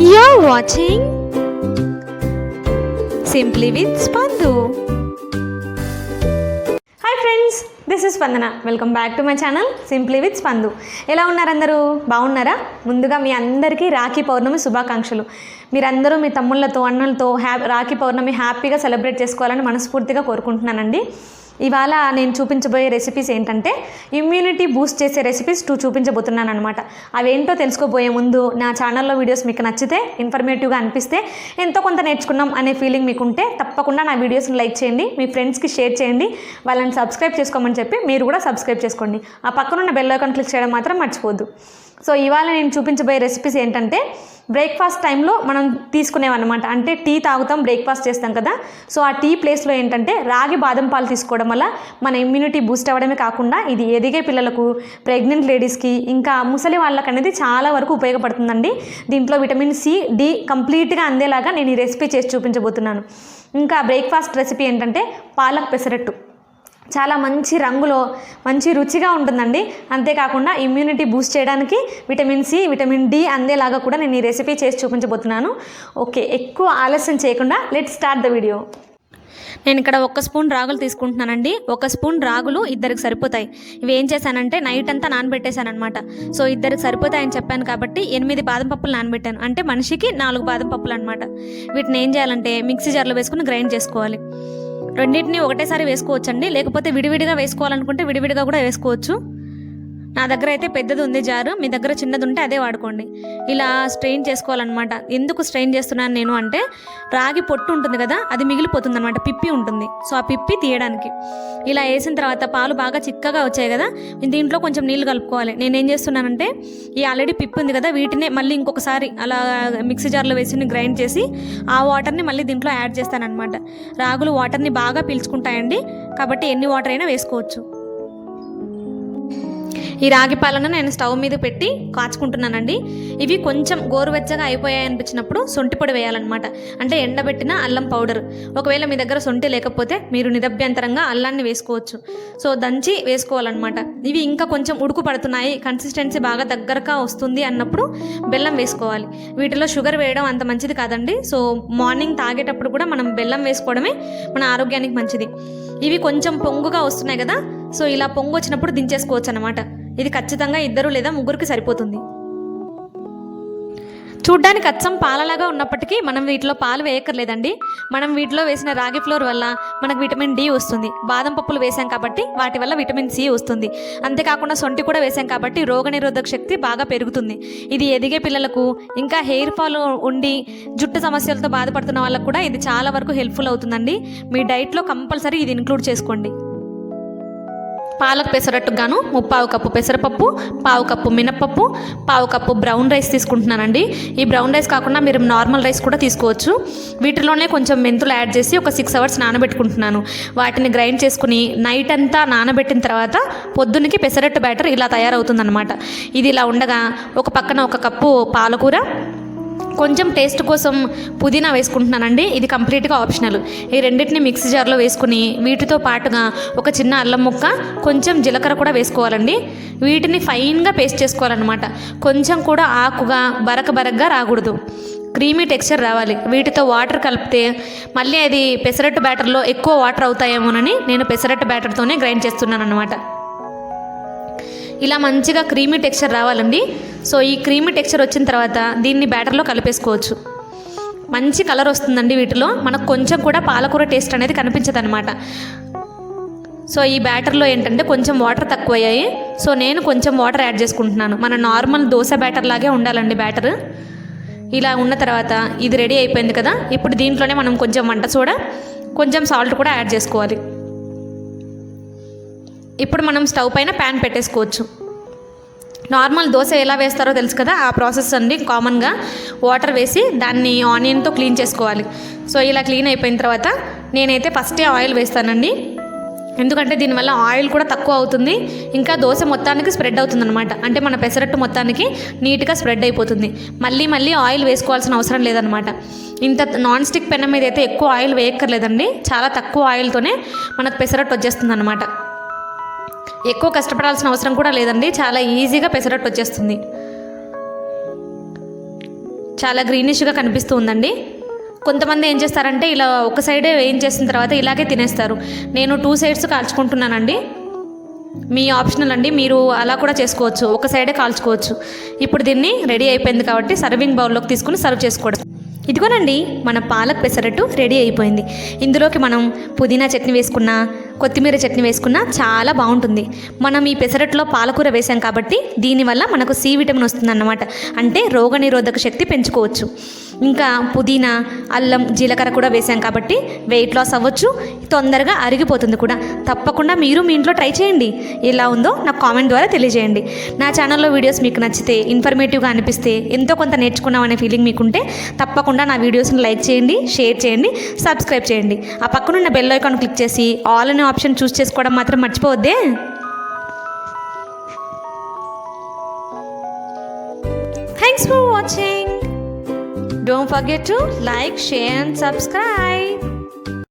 You're watching Simply with Spandu. Hi friends, this is Spandana. Welcome back to my channel Simply with Spandu. ఎలా ఉన్నారు అందరూ? బాగున్నారా? ముందుగా మీ అందరికీ రాఖీ పౌర్ణమి శుభాకాంక్షలు. మీరందరూ మీ తమ్ముళ్ళతో అన్నలతో రాఖీ పౌర్ణమి హ్యాపీగా సెలబ్రేట్ చేసుకోవాలని మనస్ఫూర్తిగా కోరుకుంటున్నానండి. ఇవాళ నేను చూపించబోయే రెసిపీస్ ఏంటంటే ఇమ్యూనిటీ బూస్ట్ చేసే రెసిపీస్ 2 చూపించబోతున్నాను అనమాట. అవేంటో తెలుసుకోబోయే ముందు నా ఛానల్లో వీడియోస్ మీకు నచ్చితే ఇన్ఫర్మేటివ్గా అనిపిస్తే ఎంతో కొంత నేర్చుకున్నాం అనే ఫీలింగ్ మీకు ఉంటే తప్పకుండా నా వీడియోస్ని లైక్ చేయండి, మీ ఫ్రెండ్స్కి షేర్ చేయండి, వాళ్ళని సబ్స్క్రైబ్ చేసుకోమని చెప్పి మీరు కూడా సబ్స్క్రైబ్ చేసుకోండి. ఆ పక్కనున్న బెల్ ఐకాన్ క్లిక్ చేయడం మాత్రం మర్చిపోద్దు. సో ఇవాళ నేను చూపించబోయే రెసిపీస్ ఏంటంటే బ్రేక్ఫాస్ట్ టైంలో మనం తీసుకునేవన్నమాట. అంటే టీ తాగుతాం, బ్రేక్ఫాస్ట్ చేస్తాం కదా. సో ఆ టీ ప్లేస్లో ఏంటంటే రాగి బాదం పాలు తీసుకోవడం వల్ల మన ఇమ్యూనిటీ బూస్ట్ అవ్వడమే కాకుండా ఇది ఎదిగే పిల్లలకు, ప్రెగ్నెంట్ లేడీస్కి, ఇంకా ముసలి వాళ్ళకి అనేది చాలా వరకు ఉపయోగపడుతుందండి. దీంట్లో విటమిన్ సి, డి కంప్లీట్గా అందేలాగా నేను ఈ రెసిపీ చేసి చూపించబోతున్నాను. ఇంకా బ్రేక్ఫాస్ట్ రెసిపీ ఏంటంటే పాలక్ పెసరట్టు. చాలా మంచి రంగులో మంచి రుచిగా ఉంటుందండి. అంతేకాకుండా ఇమ్యూనిటీ బూస్ట్ చేయడానికి విటమిన్ సి, విటమిన్ డి అందేలాగా కూడా నేను ఈ రెసిపీ చేసి చూపించబోతున్నాను. ఓకే, ఎక్కువ ఆలస్యం చేయకుండా లెట్స్ స్టార్ట్ ద వీడియో. నేను ఇక్కడ 1 స్పూన్ రాగులు తీసుకుంటున్నానండి. 1 స్పూన్ రాగులు ఇద్దరికి సరిపోతాయి. ఇవి ఏం చేశానంటే నైట్ అంతా నానబెట్టేశాను అనమాట. సో ఇద్దరికి సరిపోతాయని చెప్పాను కాబట్టి 8 బాదం పప్పులు నానబెట్టాను. అంటే మనిషికి 4 బాదం పప్పులు అనమాట. వీటిని ఏం చేయాలంటే మిక్సీ జార్లో వేసుకుని గ్రైండ్ చేసుకోవాలి. రెండింటిని ఒకటేసారి వేసుకోవచ్చండి, లేకపోతే విడివిడిగా వేసుకోవాలనుకుంటే విడివిడిగా కూడా వేసుకోవచ్చు. నా దగ్గర అయితే పెద్దది ఉంది జారు, మీ దగ్గర చిన్నది ఉంటే అదే వాడుకోండి. ఇలా స్ట్రెయిన్ చేసుకోవాలన్నమాట. ఎందుకు స్ట్రెయిన్ చేస్తున్నాను నేను అంటే రాగి పొట్టు ఉంటుంది కదా, అది మిగిలిపోతుంది అనమాట, పిప్పి ఉంటుంది. సో ఆ పిప్పి తీయడానికి ఇలా వేసిన తర్వాత పాలు బాగా చిక్కగా వచ్చాయి కదా, దీంట్లో కొంచెం నీళ్ళు కలుపుకోవాలి. నేనేం చేస్తున్నానంటే ఈ ఆల్రెడీ పిప్పి ఉంది కదా, వీటిని మళ్ళీ ఇంకొకసారి అలా మిక్సీ జార్లో వేసి గ్రైండ్ చేసి ఆ వాటర్ని మళ్ళీ దీంట్లో యాడ్ చేస్తానన్నమాట. రాగులు వాటర్ని బాగా పీల్చుకుంటాయండి, కాబట్టి ఎన్ని వాటర్ అయినా వేసుకోవచ్చు. ఈ రాగి పాలను నేను స్టవ్ మీద పెట్టి కాచుకుంటున్నానండి. ఇవి కొంచెం గోరువెచ్చగా అయిపోయాయి అనిపించినప్పుడు సొంటి పొడి వేయాలన్నమాట. అంటే ఎండబెట్టిన అల్లం పౌడర్. ఒకవేళ మీ దగ్గర సొంటి లేకపోతే మీరు నిరభ్యంతరంగా అల్లాన్ని వేసుకోవచ్చు. సో దంచి వేసుకోవాలన్నమాట. ఇవి ఇంకా కొంచెం ఉడుకు పడుతున్నాయి, కన్సిస్టెన్సీ బాగా దగ్గరగా వస్తుంది అన్నప్పుడు బెల్లం వేసుకోవాలి. వీటిలో షుగర్ వేయడం అంత మంచిది కాదండి. సో మార్నింగ్ తాగేటప్పుడు కూడా మనం బెల్లం వేసుకోవడమే మన ఆరోగ్యానికి మంచిది. ఇవి కొంచెం పొంగుగా వస్తున్నాయి కదా, సో ఇలా పొంగు వచ్చినప్పుడు దించేసుకోవచ్చు అన్నమాట. ఇది ఖచ్చితంగా 2 లేదా 3కి సరిపోతుంది. చూడ్డానికి అచ్చం పాలలాగా ఉన్నప్పటికీ మనం వీటిలో పాలు వేయక్కర్లేదండి. మనం వీటిలో వేసిన రాగి ఫ్లోర్ వల్ల మనకు విటమిన్ డి వస్తుంది. బాదం పప్పులు వేసాం కాబట్టి వాటి వల్ల విటమిన్ సి వస్తుంది. అంతేకాకుండా సొంటి కూడా వేసాం కాబట్టి రోగనిరోధక శక్తి బాగా పెరుగుతుంది. ఇది ఎదిగే పిల్లలకు, ఇంకా హెయిర్ ఫాల్ ఉండి జుట్టు సమస్యలతో బాధపడుతున్న వాళ్ళకు కూడా ఇది చాలా వరకు హెల్ప్ఫుల్ అవుతుందండి. మీ డైట్లో కంపల్సరీ ఇది ఇంక్లూడ్ చేసుకోండి. పాలక్ పెసరట్టుకు గాను 1/4 కప్పు పెసరపప్పు, 1/4 కప్పు మినపప్పు, 1/4 కప్పు బ్రౌన్ రైస్ తీసుకుంటున్నానండి. ఈ బ్రౌన్ రైస్ కాకుండా మీరు నార్మల్ రైస్ కూడా తీసుకోవచ్చు. వీటిలోనే కొంచెం మెంతులు యాడ్ చేసి ఒక 6 అవర్స్ నానబెట్టుకుంటున్నాను. వాటిని గ్రైండ్ చేసుకుని నైట్ అంతా నానబెట్టిన తర్వాత పొద్దున్నకి పెసరట్టు బ్యాటర్ ఇలా తయారవుతుందన్నమాట. ఇది ఇలా ఉండగా ఒక పక్కన 1 కప్పు పాలకూర, కొంచెం టేస్ట్ కోసం పుదీనా వేసుకుంటున్నానండి. ఇది కంప్లీట్గా ఆప్షనల్. ఈ రెండింటిని మిక్సీ జార్లో వేసుకుని వీటితో పాటుగా ఒక చిన్న అల్లం ముక్క, కొంచెం జీలకర్ర కూడా వేసుకోవాలండి. వీటిని ఫైన్గా పేస్ట్ చేసుకోవాలన్నమాట. కొంచెం కూడా ఆకుగా బరకగా రాకూడదు, క్రీమీ టెక్స్చర్ రావాలి. వీటితో వాటర్ కలిపితే మళ్ళీ అది పెసరట్టు బ్యాటర్లో ఎక్కువ వాటర్ అవుతాయేమోనని నేను పెసరట్టు బ్యాటర్తోనే గ్రైండ్ చేస్తున్నాను అనమాట. ఇలా మంచిగా క్రీమీ టెక్స్చర్ రావాలండి. సో ఈ క్రీమీ టెక్స్చర్ వచ్చిన తర్వాత దీన్ని బ్యాటర్లో కలిపేసుకోవచ్చు. మంచి కలర్ వస్తుందండి. వీటిలో మనకు కొంచెం కూడా పాలకూర టేస్ట్ అనేది కనిపించదు అనమాట. సో ఈ బ్యాటర్లో ఏంటంటే కొంచెం వాటర్ తక్కువయ్యాయి. సో నేను కొంచెం వాటర్ యాడ్ చేసుకుంటున్నాను. మన నార్మల్ దోశ బ్యాటర్ లాగే ఉండాలండి బ్యాటర్. ఇలా ఉన్న తర్వాత ఇది రెడీ అయిపోయింది కదా, ఇప్పుడు దీంట్లోనే మనం కొంచెం వంట సోడా, కొంచెం సాల్ట్ కూడా యాడ్ చేసుకోవాలి. ఇప్పుడు మనం స్టవ్ పైన ప్యాన్ పెట్టేసుకోవచ్చు. నార్మల్ దోశ ఎలా వేస్తారో తెలుసు కదా, ఆ ప్రాసెస్ అండి. కామన్గా వాటర్ వేసి దాన్ని ఆనియన్తో క్లీన్ చేసుకోవాలి. సో ఇలా క్లీన్ అయిపోయిన తర్వాత నేనైతే ఫస్టే ఆయిల్ వేస్తానండి. ఎందుకంటే దీనివల్ల ఆయిల్ కూడా తక్కువ అవుతుంది, ఇంకా దోశ మొత్తానికి స్ప్రెడ్ అవుతుంది అనమాట. అంటే మన పెసరట్టు మొత్తానికి నీట్గా స్ప్రెడ్ అయిపోతుంది. మళ్ళీ ఆయిల్ వేసుకోవాల్సిన అవసరం లేదనమాట. ఇంత నాన్ స్టిక్ పెనం మీద అయితే ఎక్కువ ఆయిల్ వేయక్కర్లేదండి. చాలా తక్కువ ఆయిల్తోనే మనకు పెసరట్టు వచ్చేస్తుంది అనమాట. ఎక్కువ కష్టపడాల్సిన అవసరం కూడా లేదండి, చాలా ఈజీగా పెసరట్టు వచ్చేస్తుంది. చాలా గ్రీనిష్గా కనిపిస్తూ ఉందండి. కొంతమంది ఏం చేస్తారంటే ఇలా ఒక సైడే వేయించేసిన తర్వాత ఇలాగే తినేస్తారు. నేను 2 సైడ్స్ కాల్చుకుంటున్నానండి. మీ ఆప్షనల్ అండి, మీరు అలా కూడా చేసుకోవచ్చు, ఒక సైడే కాల్చుకోవచ్చు. ఇప్పుడు దీన్ని రెడీ అయిపోయింది కాబట్టి సర్వింగ్ బౌల్లోకి తీసుకుని సర్వ్ చేసుకోవడం. ఇదిగోనండి మన పాలక్ పెసరట్టు రెడీ అయిపోయింది. ఇందులోకి మనం పుదీనా చట్నీ వేసుకున్నా, కొత్తిమీర చట్నీ వేసుకున్నా చాలా బాగుంటుంది. మనం ఈ పెసరట్లో పాలకూర వేసాం కాబట్టి దీనివల్ల మనకు సి విటమిన్ వస్తుందన్నమాట. అంటే రోగనిరోధక శక్తి పెంచుకోవచ్చు. ఇంకా పుదీనా, అల్లం, జీలకర్ర కూడా వేసాం కాబట్టి వెయిట్ లాస్ అవ్వచ్చు, తొందరగా అరిగిపోతుంది కూడా. తప్పకుండా మీరు మీ ఇంట్లో ట్రై చేయండి. ఎలా ఉందో నాకు కామెంట్ ద్వారా తెలియజేయండి. నా ఛానల్లో వీడియోస్ మీకు నచ్చితే, ఇన్ఫర్మేటివ్గా అనిపిస్తే, ఎంతో కొంత నేర్చుకున్నాం అనే ఫీలింగ్ మీకుంటే తప్పకుండా నా వీడియోస్ని లైక్ చేయండి, షేర్ చేయండి, సబ్స్క్రైబ్ చేయండి. ఆ పక్కనున్న బెల్ ఐకాన్ క్లిక్ చేసి ఆల్ అనే ఆప్షన్ చూస్ చేసుకోవడం మాత్రం మర్చిపోవద్దే. Thanks for watching. Don't forget to like, share and subscribe.